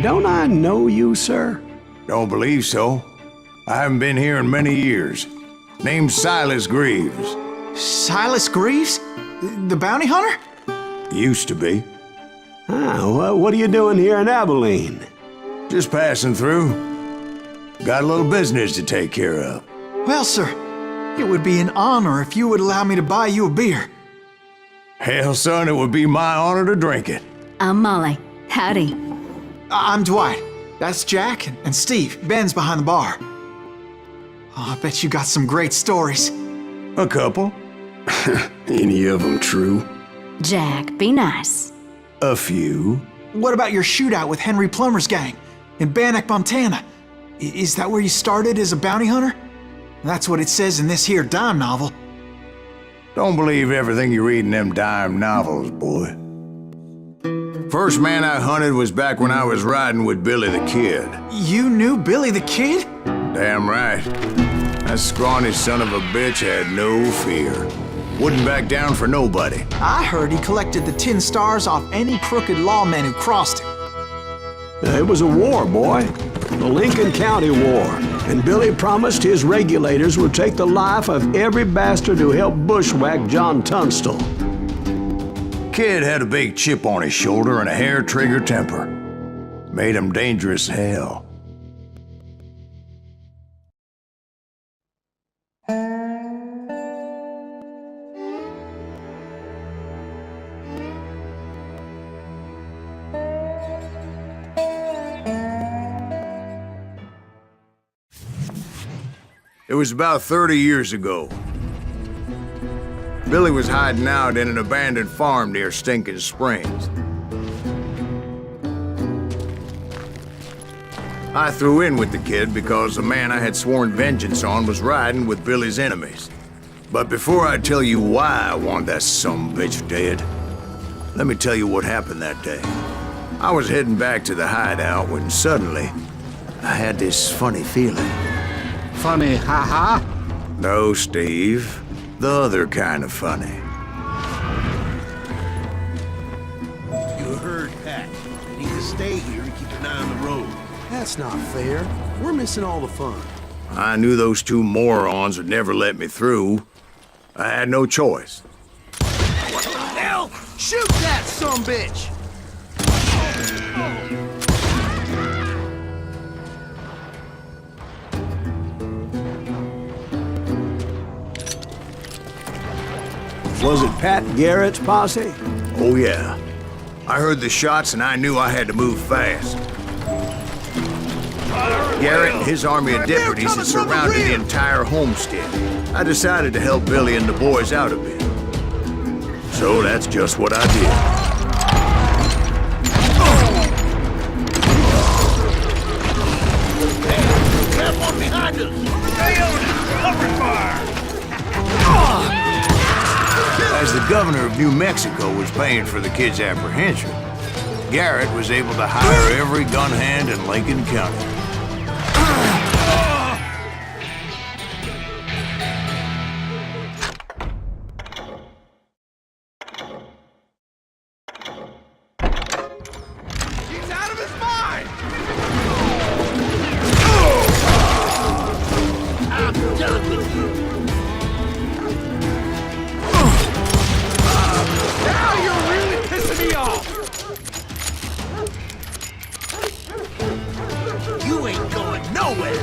Don't I know you, sir? Don't believe so. I haven't been here in many years. Name's Silas Greaves. Silas Greaves? The bounty hunter? Used to be. Ah, what are you doing here in Abilene? Just passing through. Got a little business to take care of. Well, sir, it would be an honor if you would allow me to buy you a beer. Hell, son, it would be my honor to drink it. I'm Molly. Howdy. I'm Dwight. That's Jack and Steve. Ben's behind the bar. Oh, I bet you got some great stories. A couple. Any of them true? Jack, be nice. A few. What about your shootout with Henry Plummer's gang in Bannock, Montana? Is that where you started as a bounty hunter? That's what it says in this here dime novel. Don't believe everything you read in them dime novels, boy. First man I hunted was back when I was riding with Billy the Kid. You knew Billy the Kid? Damn right. That scrawny son of a bitch had no fear. Wouldn't back down for nobody. I heard he collected the 10 stars off any crooked lawmen who crossed him. It was a war, boy. The Lincoln County War. And Billy promised his regulators would take the life of every bastard who helped bushwhack John Tunstall. Kid had a big chip on his shoulder and a hair-trigger temper. Made him dangerous as hell. It was about 30 years ago. Billy was hiding out in an abandoned farm near Stinking Springs. I threw in with the kid because the man I had sworn vengeance on was riding with Billy's enemies. But before I tell you why I want that sumbitch dead, let me tell you what happened that day. I was heading back to the hideout when suddenly I had this funny feeling. Funny, haha? No, Steve. The other kind of funny. You heard Pat. You need to stay here and keep an eye on the road. That's not fair. We're missing all the fun. I knew those two morons would never let me through. I had no choice. What the hell? Shoot that sumbitch! Was it Pat Garrett's posse? Oh yeah. I heard the shots and I knew I had to move fast. Garrett and his army of deputies had surrounded the entire homestead. I decided to help Billy and the boys out a bit. So that's just what I did. Have one behind us! Stay on it! Cover fire! As the governor of New Mexico was paying for the kid's apprehension, Garrett was able to hire every gun hand in Lincoln County. He's out of his mind! I'm done with you! Now you're really pissing me off! You ain't going nowhere!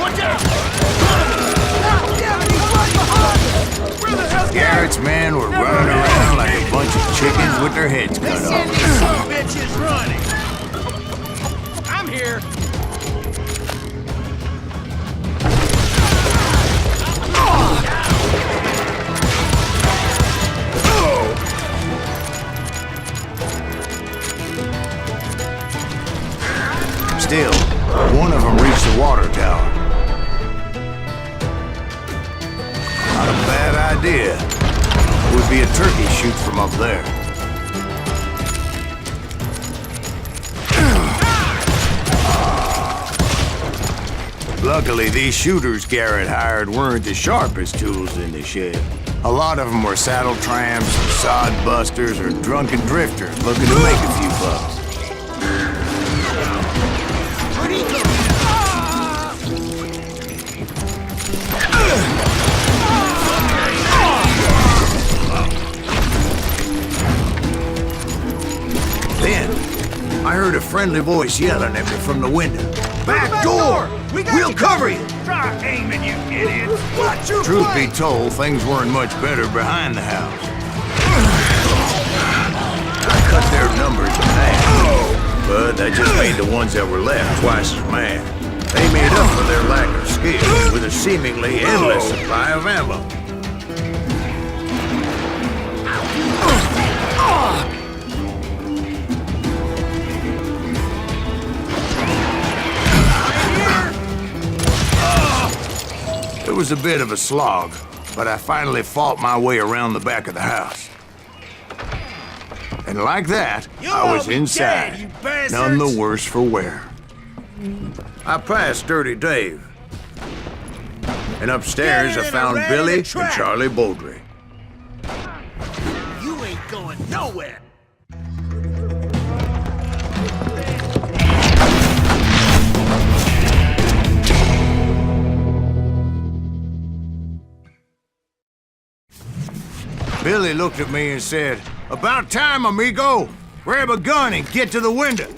Watch out! Garrett's men were running around like a bunch of chickens with their heads cut Send off. these son of bitches running! I'm here! Still, one of them reached the water tower. Not a bad idea. Would be a turkey shoot from up there. Luckily, these shooters Garrett hired weren't the sharpest tools in the shed. A lot of them were saddle tramps, sod busters, or drunken drifters looking to make a few bucks. Then, I heard a friendly voice yelling at me from the window. Back door! We'll cover you! Try aiming, you idiots! Watch your Truth be told, things weren't much better behind the house. I cut their numbers in half, but that just made the ones that were left twice as mad. They made up for their lack of skill with a seemingly endless supply of ammo. It was a bit of a slog, but I finally fought my way around the back of the house. And like that, I was inside, none the worse for wear. I passed Dirty Dave. And upstairs I found Billy and Charlie Bowdre. You ain't going nowhere! Billy looked at me and said, "About time, amigo! Grab a gun and get to the window!"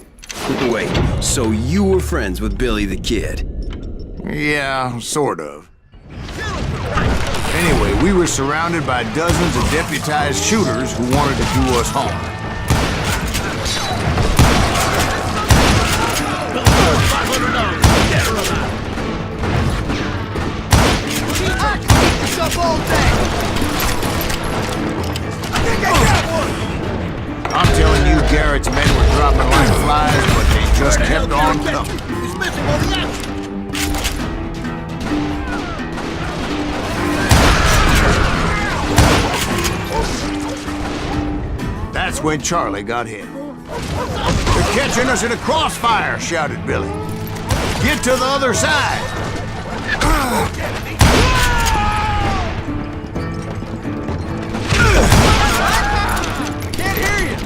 Wait, so you were friends with Billy the Kid? Yeah, sort of. Anyway, we were surrounded by dozens of deputized shooters who wanted to do us harm. I'm telling you, Garrett's men were dropping like flies, but they just kept on coming. He's missing all the action! That's when Charlie got hit. "They're catching us in a crossfire," shouted Billy. "Get to the other side!" Can't hear you!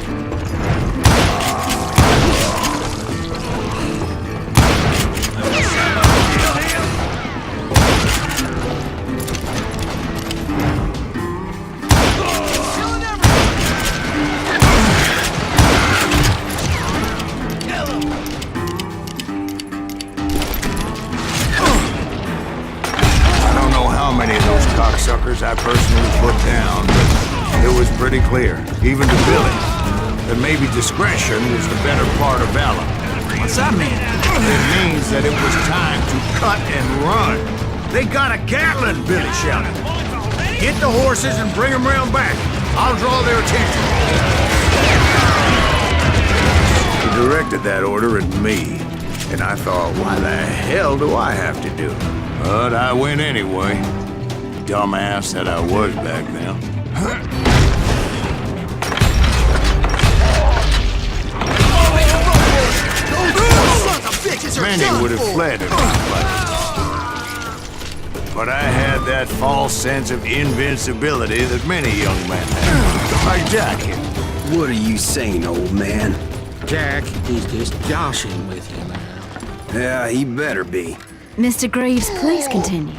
Cocksuckers I personally put down, but it was pretty clear, even to Billy, that maybe discretion was the better part of valor. What's that mean? It means that it was time to cut and run. "They got a Gatling," Billy shouted. "Get the horses and bring them round back. I'll draw their attention." He directed that order at me, and I thought, why the hell do I have to do it? But I went anyway. Dumbass that I was back then. Many would have fled if but I had that false sense of invincibility that many young men have. Like Jack here. What are you saying, old man? Jack, he's just joshing with you now. Yeah, he better be. Mr. Greaves, please continue.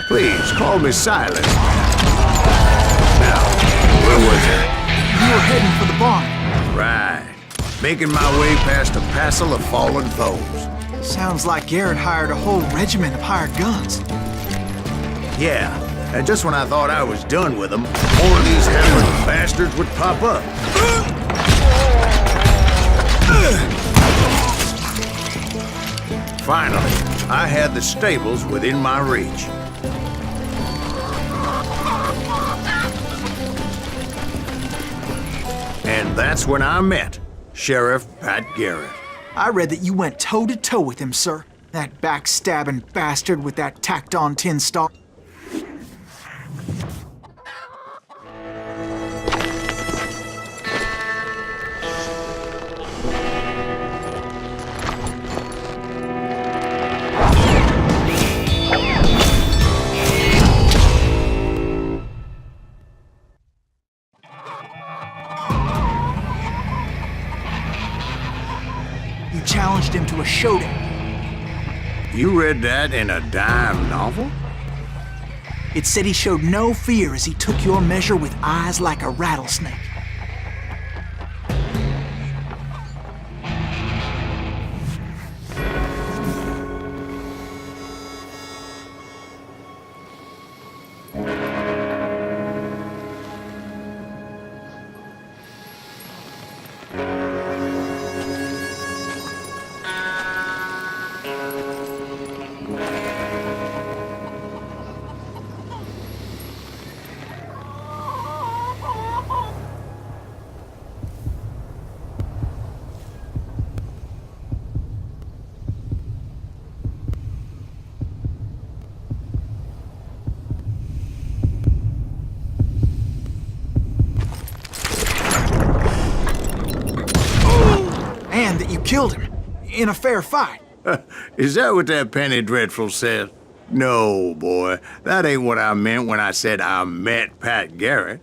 Please, call me Silas. Now, where was I? You were heading for the barn. Right. Making my way past a passel of fallen foes. Sounds like Garrett hired a whole regiment of hired guns. Yeah, and just when I thought I was done with them, more of these hammered bastards would pop up. Finally, I had the stables within my reach. And that's when I met Sheriff Pat Garrett. I read that you went toe-to-toe with him, sir. That backstabbing bastard with that tacked-on tin star. showed him. You read that in a dime novel? It said he showed no fear as he took your measure with eyes like a rattlesnake. And that you killed him in a fair fight. Is that what that penny dreadful said? No, boy. That ain't what I meant when I said I met Pat Garrett.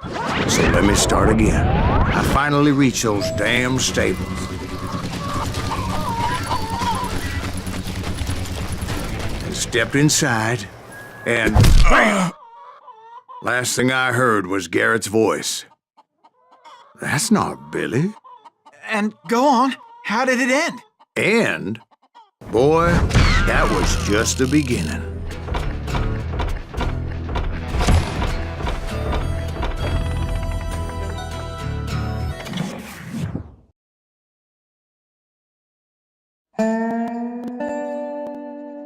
So let me start again. I finally reached those damn stables. And stepped inside, and last thing I heard was Garrett's voice. That's not Billy. And go on, how did it end? And, boy, that was just the beginning.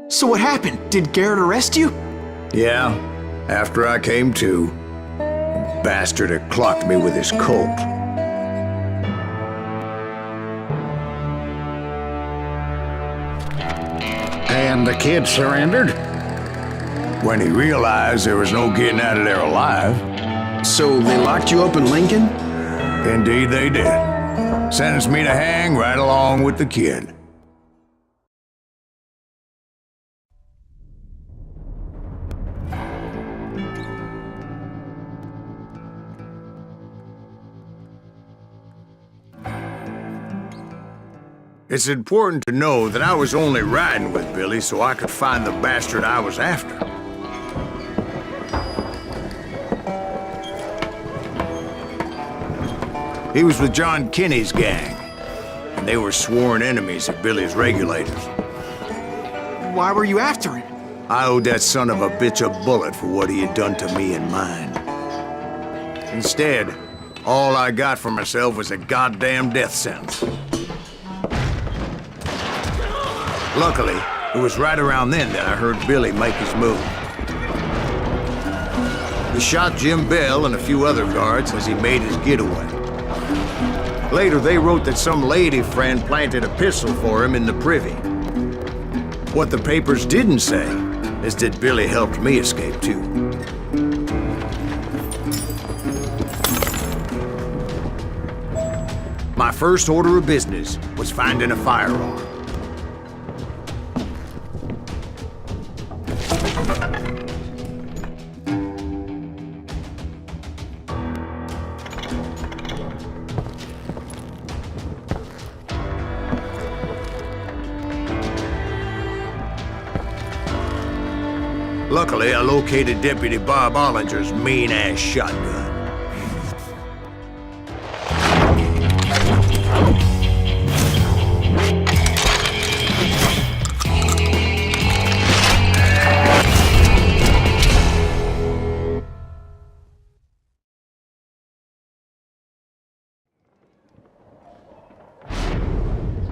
So what happened? Did Garrett arrest you? Yeah, after I came to, the bastard had clocked me with his Colt. And the kid surrendered? When he realized there was no getting out of there alive. So they locked you up in Lincoln? Indeed they did. Sentenced me to hang right along with the kid. It's important to know that I was only riding with Billy so I could find the bastard I was after. He was with John Kinney's gang, and they were sworn enemies of Billy's regulators. Why were you after him? I owed that son of a bitch a bullet for what he had done to me and mine. Instead, all I got for myself was a goddamn death sentence. Luckily, it was right around then that I heard Billy make his move. He shot Jim Bell and a few other guards as he made his getaway. Later, they wrote that some lady friend planted a pistol for him in the privy. What the papers didn't say is that Billy helped me escape too. My first order of business was finding a firearm. Luckily, I located Deputy Bob Ollinger's mean-ass shotgun.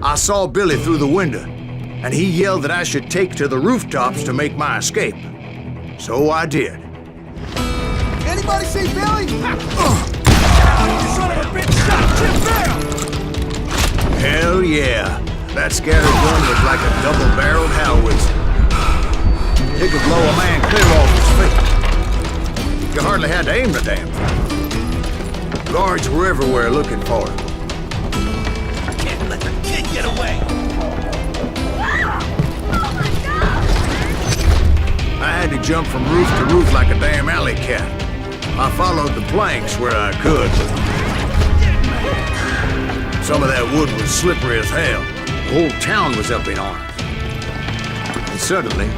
I saw Billy through the window, and he yelled that I should take to the rooftops to make my escape. So I did. Anybody see Billy? You son of a bitch shot Jim Bell! Hell yeah. That scatter gun was like a double-barreled howitzer. It could blow a man clear off his feet. You hardly had to aim the damn thing. Guards were everywhere looking for him. I can't let the kid get away! I had to jump from roof to roof like a damn alley cat. I followed the planks where I could. Some of that wood was slippery as hell. The whole town was up in arms. And suddenly,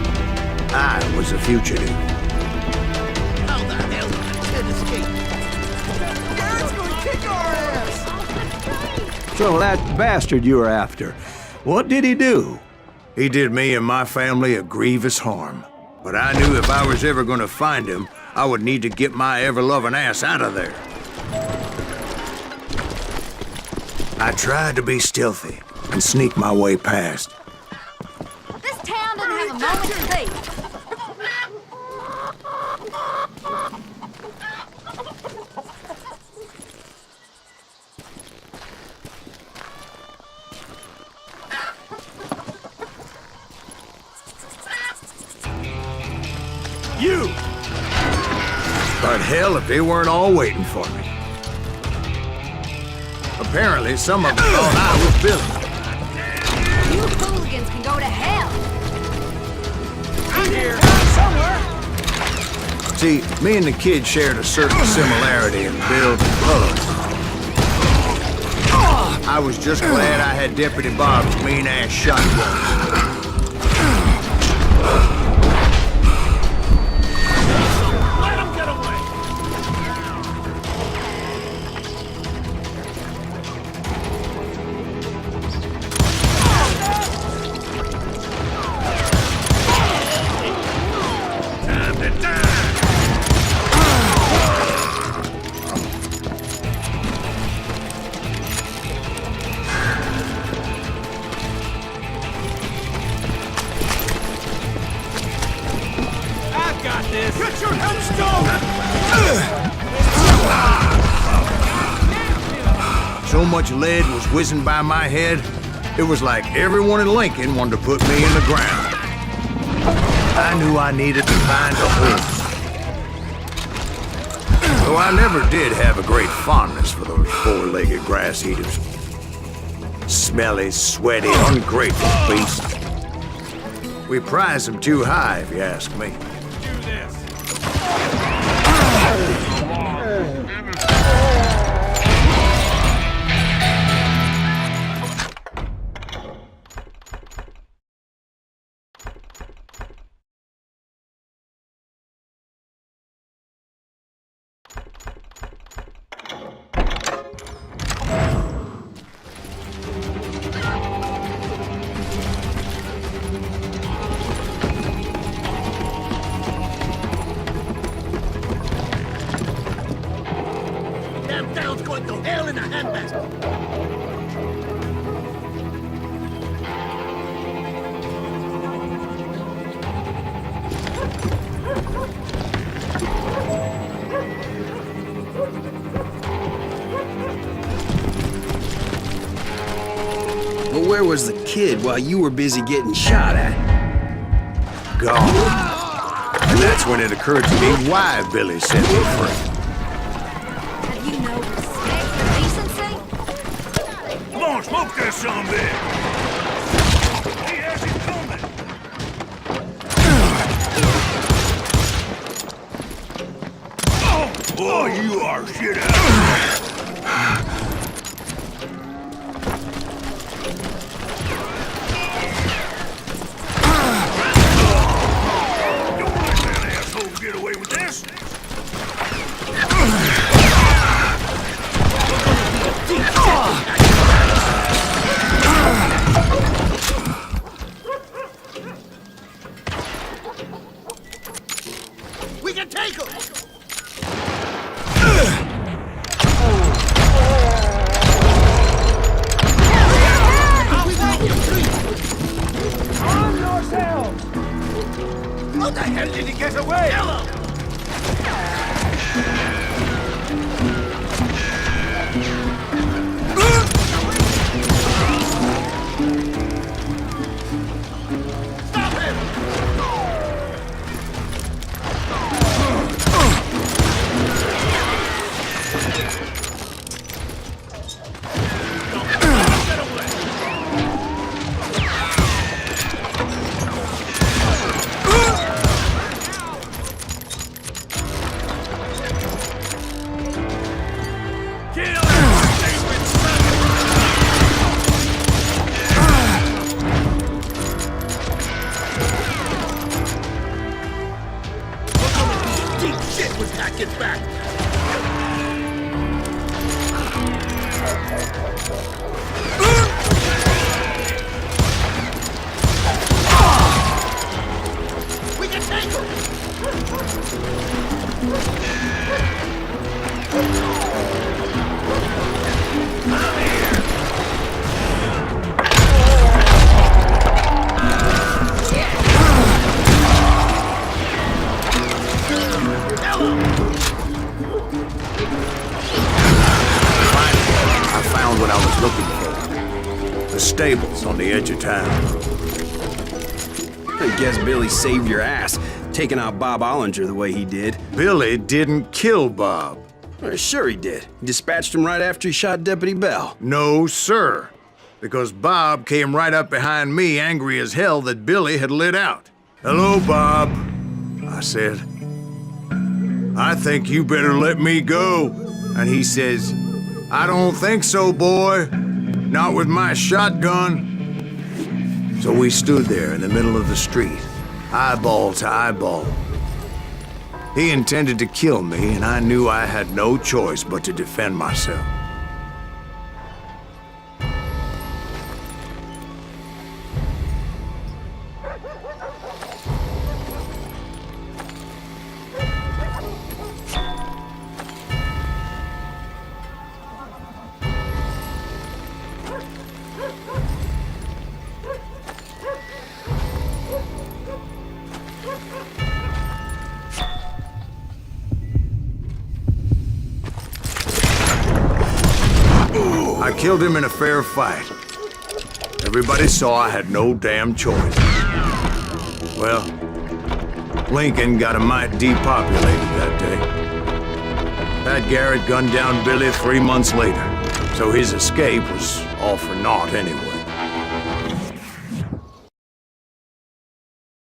I was a fugitive. How the hell did the kid escape? Garrett's gonna kick our ass! So that bastard you were after, what did he do? He did me and my family a grievous harm. But I knew if I was ever gonna find him, I would need to get my ever-loving ass out of there. I tried to be stealthy and sneak my way past. This town doesn't have a moment's peace. You! But hell, if they weren't all waiting for me. Apparently, some of them thought I was Billy. You hooligans can go to hell. I'm here! Somewhere! See, me and the kid shared a certain similarity in build and color. I was just glad I had Deputy Bob's mean-ass shotgun. Get your headstone! So much lead was whizzing by my head, it was like everyone in Lincoln wanted to put me in the ground. I knew I needed to find a horse. Though I never did have a great fondness for those four-legged grass eaters. Smelly, sweaty, ungrateful beasts. We prize them too high, if you ask me. Damn town's going to hell in a handbasket! But where was the kid while you were busy getting shot at? Gone. And that's when it occurred to me why Billy set me free. Have you no respect for decency? Come on, smoke that zombie! He has it coming! Oh, you are shit out! Don't let that asshole get away with this! We can take him! Arm yourselves! How the hell did he get away? Hello! Stop him! Get away! Attack, get back! We can take him! I found what I was looking for. The stables on the edge of town. I guess Billy saved your ass, taking out Bob Ollinger the way he did. Billy didn't kill Bob. Sure he did. He dispatched him right after he shot Deputy Bell. No, sir. Because Bob came right up behind me, angry as hell that Billy had lit out. "Hello, Bob," I said. "I think you better let me go." And he says, "I don't think so, boy. Not with my shotgun." So we stood there in the middle of the street, eyeball to eyeball. He intended to kill me, and I knew I had no choice but to defend myself. I killed him in a fair fight. Everybody saw I had no damn choice. Well, Lincoln got a mite depopulated that day. Pat Garrett gunned down Billy 3 months later, so his escape was all for naught anyway.